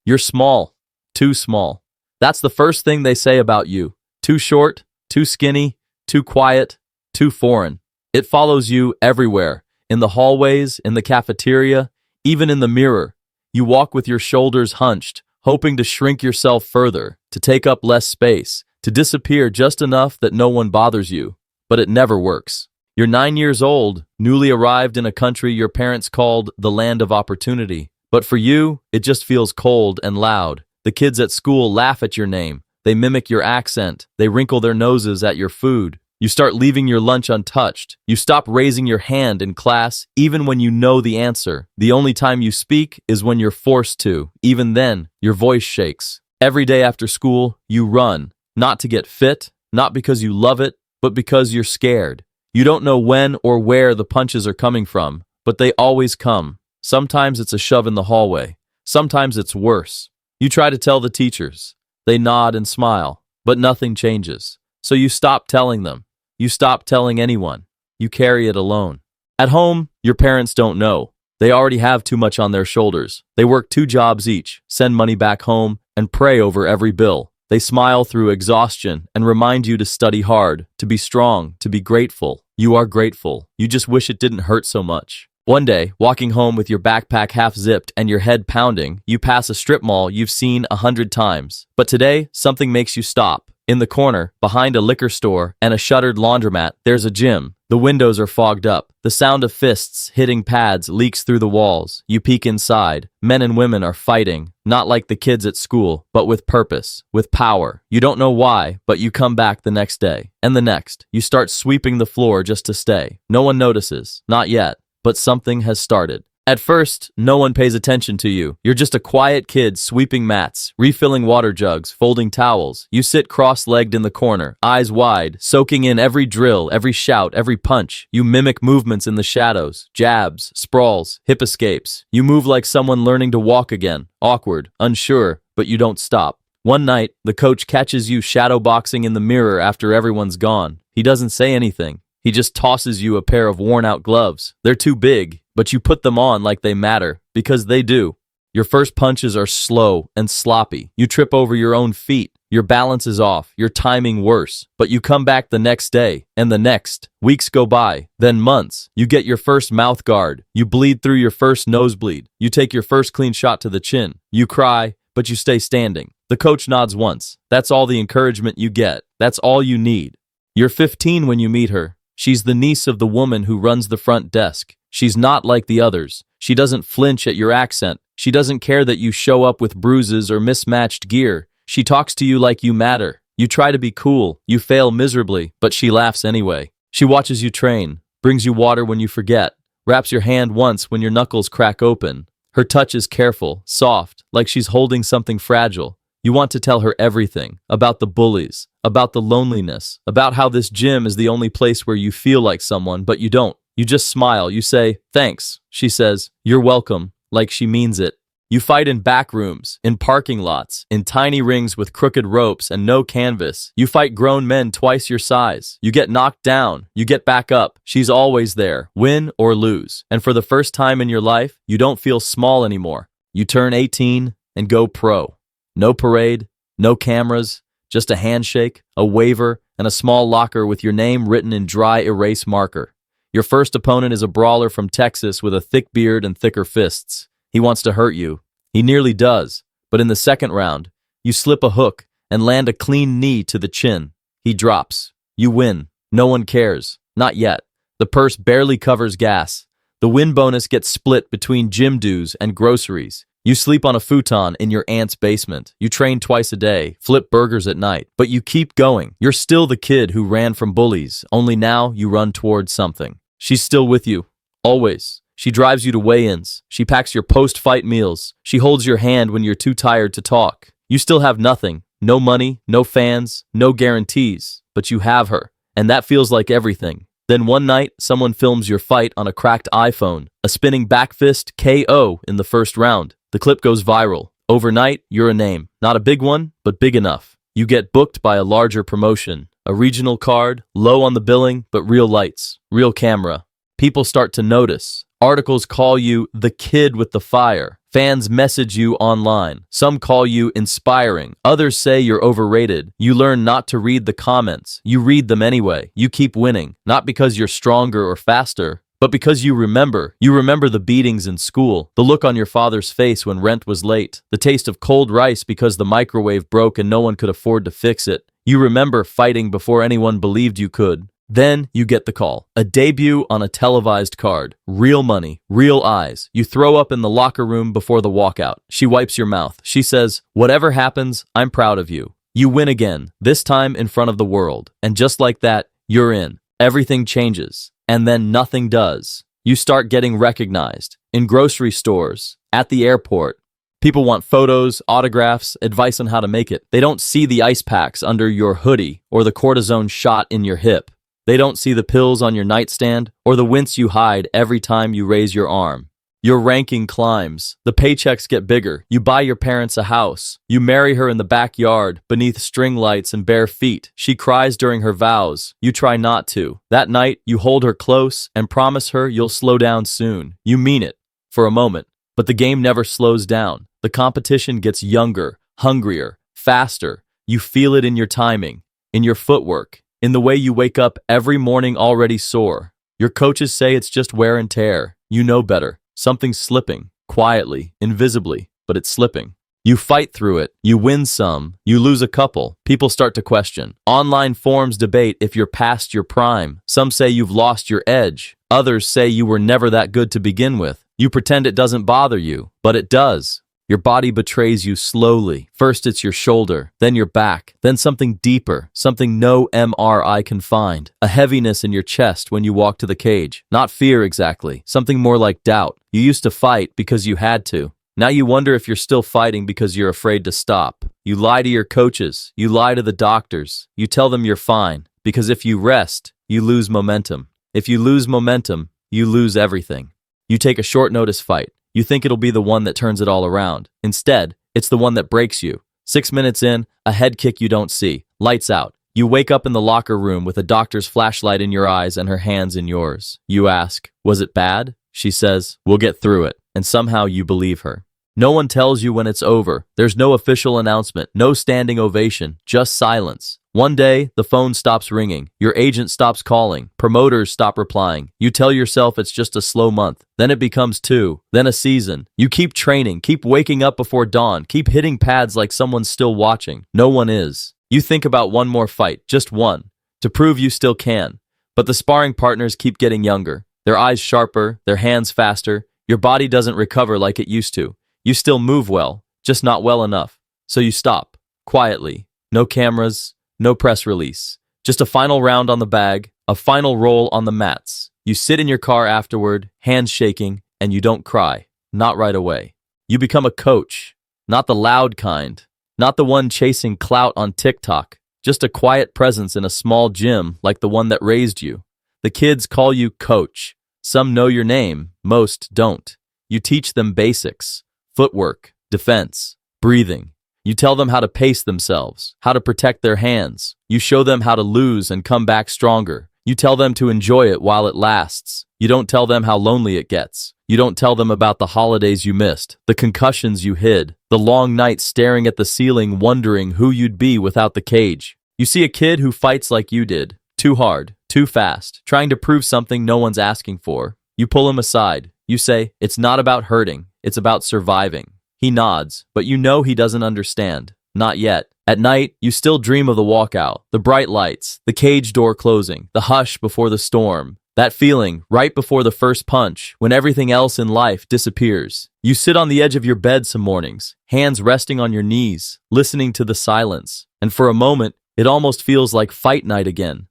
You're small, too small. That's the first thing they say about you. Too short, too skinny, too quiet, too foreign. It follows you everywhere, in the hallways, in the cafeteria, even in the mirror. You walk with your shoulders hunched, hoping to shrink yourself further, to take up less space, to disappear just enough that no one bothers you. But it never works. You're 9 years old, newly arrived in a country your parents called the land of opportunity. But for you, it just feels cold and loud. The kids at school laugh at your name. They mimic your accent. They wrinkle their noses at your food. You start leaving your lunch untouched. You stop raising your hand in class, even when you know the answer. The only time you speak is when you're forced to. Even then, your voice shakes. Every day after school, you run. Not to get fit, not because you love it, but because you're scared. You don't know when or where the punches are coming from, but they always come. Sometimes it's a shove in the hallway. Sometimes it's worse. You try to tell the teachers. They nod and smile, but nothing changes. So you stop telling them. You stop telling anyone. You carry it alone. At home, your parents don't know. They already have too much on their shoulders. They work 2 jobs each, send money back home, and pray over every bill. They smile through exhaustion and remind you to study hard, to be strong, to be grateful. You are grateful. You just wish it didn't hurt so much. One day, walking home with your backpack half-zipped and your head pounding, you pass a strip mall you've seen 100 times. But today, something makes you stop. In the corner, behind a liquor store and a shuttered laundromat, there's a gym. The windows are fogged up. The sound of fists hitting pads leaks through the walls. You peek inside. Men and women are fighting, not like the kids at school, but with purpose, with power. You don't know why, but you come back the next day. And the next. You start sweeping the floor just to stay. No one notices. Not yet. But something has started. At first, no one pays attention to you. You're just a quiet kid sweeping mats, refilling water jugs, folding towels. You sit cross-legged in the corner, eyes wide, soaking in every drill, every shout, every punch. You mimic movements in the shadows, jabs, sprawls, hip escapes. You move like someone learning to walk again, awkward, unsure, but you don't stop. One night, the coach catches you shadowboxing in the mirror after everyone's gone. He doesn't say anything. He just tosses you a pair of worn-out gloves. They're too big, but you put them on like they matter, because they do. Your first punches are slow and sloppy. You trip over your own feet. Your balance is off, your timing worse. But you come back the next day, and the next. Weeks go by, then months. You get your first mouth guard. You bleed through your first nosebleed. You take your first clean shot to the chin. You cry, but you stay standing. The coach nods once. That's all the encouragement you get. That's all you need. You're 15 when you meet her. She's the niece of the woman who runs the front desk. She's not like the others. She doesn't flinch at your accent. She doesn't care that you show up with bruises or mismatched gear. She talks to you like you matter. You try to be cool. You fail miserably, but she laughs anyway. She watches you train, brings you water when you forget, wraps your hand once when your knuckles crack open. Her touch is careful, soft, like she's holding something fragile. You want to tell her everything, about the bullies, about the loneliness, about how this gym is the only place where you feel like someone, but you don't. You just smile. You say, thanks. She says, you're welcome, like she means it. You fight in back rooms, in parking lots, in tiny rings with crooked ropes and no canvas. You fight grown men twice your size. You get knocked down. You get back up. She's always there, win or lose. And for the first time in your life, you don't feel small anymore. You turn 18 and go pro. No parade, no cameras, just a handshake, a waiver, and a small locker with your name written in dry erase marker. Your first opponent is a brawler from Texas with a thick beard and thicker fists. He wants to hurt you. He nearly does. But in the second round, you slip a hook and land a clean knee to the chin. He drops. You win. No one cares. Not yet. The purse barely covers gas. The win bonus gets split between gym dues and groceries. You sleep on a futon in your aunt's basement. You train twice a day, flip burgers at night, but you keep going. You're still the kid who ran from bullies, only now you run towards something. She's still with you, always. She drives you to weigh-ins. She packs your post-fight meals. She holds your hand when you're too tired to talk. You still have nothing. No money, no fans, no guarantees, but you have her, and that feels like everything. Then one night, someone films your fight on a cracked iPhone, a spinning back fist KO in the first round. The clip goes viral. Overnight, you're a name. Not a big one, but big enough. You get booked by a larger promotion, a regional card, low on the billing, but real lights, real camera. People start to notice. Articles call you the kid with the fire. Fans message you online. Some call you inspiring. Others say you're overrated. You learn not to read the comments. You read them anyway. You keep winning, not because you're stronger or faster, but because you remember. You remember the beatings in school, the look on your father's face when rent was late, the taste of cold rice because the microwave broke and no one could afford to fix it. You remember fighting before anyone believed you could. Then you get the call. A debut on a televised card. Real money, real eyes. You throw up in the locker room before the walkout. She wipes your mouth. She says, "Whatever happens, I'm proud of you." You win again, this time in front of the world. And just like that, you're in. Everything changes. And then nothing does. You start getting recognized. In grocery stores, at the airport. People want photos, autographs, advice on how to make it. They don't see the ice packs under your hoodie or the cortisone shot in your hip. They don't see the pills on your nightstand or the wince you hide every time you raise your arm. Your ranking climbs. The paychecks get bigger. You buy your parents a house. You marry her in the backyard, beneath string lights and bare feet. She cries during her vows. You try not to. That night, you hold her close and promise her you'll slow down soon. You mean it. For a moment. But the game never slows down. The competition gets younger, hungrier, faster. You feel it in your timing, in your footwork, in the way you wake up every morning already sore. Your coaches say it's just wear and tear. You know better. Something's slipping, quietly, invisibly, but it's slipping. You fight through it. You win some. You lose a couple. People start to question. Online forums debate if you're past your prime. Some say you've lost your edge. Others say you were never that good to begin with. You pretend it doesn't bother you, but it does. Your body betrays you slowly. First it's your shoulder, then your back, then something deeper, something no MRI can find. A heaviness in your chest when you walk to the cage. Not fear exactly, something more like doubt. You used to fight because you had to. Now you wonder if you're still fighting because you're afraid to stop. You lie to your coaches, you lie to the doctors. You tell them you're fine, because if you rest, you lose momentum. If you lose momentum, you lose everything. You take a short notice fight. You think it'll be the one that turns it all around. Instead, it's the one that breaks you. 6 minutes in, a head kick you don't see. Lights out. You wake up in the locker room with a doctor's flashlight in your eyes and her hands in yours. You ask, "Was it bad?" She says, "We'll get through it." And somehow you believe her. No one tells you when it's over. There's no official announcement, no standing ovation, just silence. One day, the phone stops ringing. Your agent stops calling. Promoters stop replying. You tell yourself it's just a slow month. Then it becomes 2. Then a season. You keep training, keep waking up before dawn, keep hitting pads like someone's still watching. No one is. You think about one more fight, just one, to prove you still can. But the sparring partners keep getting younger. Their eyes sharper, their hands faster. Your body doesn't recover like it used to. You still move well, just not well enough. So you stop, quietly. No cameras. No press release. Just a final round on the bag, a final roll on the mats. You sit in your car afterward, hands shaking, and you don't cry. Not right away. You become a coach. Not the loud kind. Not the one chasing clout on TikTok. Just a quiet presence in a small gym like the one that raised you. The kids call you coach. Some know your name, most don't. You teach them basics. Footwork, defense, breathing. You tell them how to pace themselves, how to protect their hands. You show them how to lose and come back stronger. You tell them to enjoy it while it lasts. You don't tell them how lonely it gets. You don't tell them about the holidays you missed, the concussions you hid, the long nights staring at the ceiling wondering who you'd be without the cage. You see a kid who fights like you did, too hard, too fast, trying to prove something no one's asking for. You pull him aside. You say, "It's not about hurting, it's about surviving." He nods, but you know he doesn't understand. Not yet. At night, you still dream of the walkout, the bright lights, the cage door closing, the hush before the storm. That feeling, right before the first punch, when everything else in life disappears. You sit on the edge of your bed some mornings, hands resting on your knees, listening to the silence. And for a moment, it almost feels like fight night again.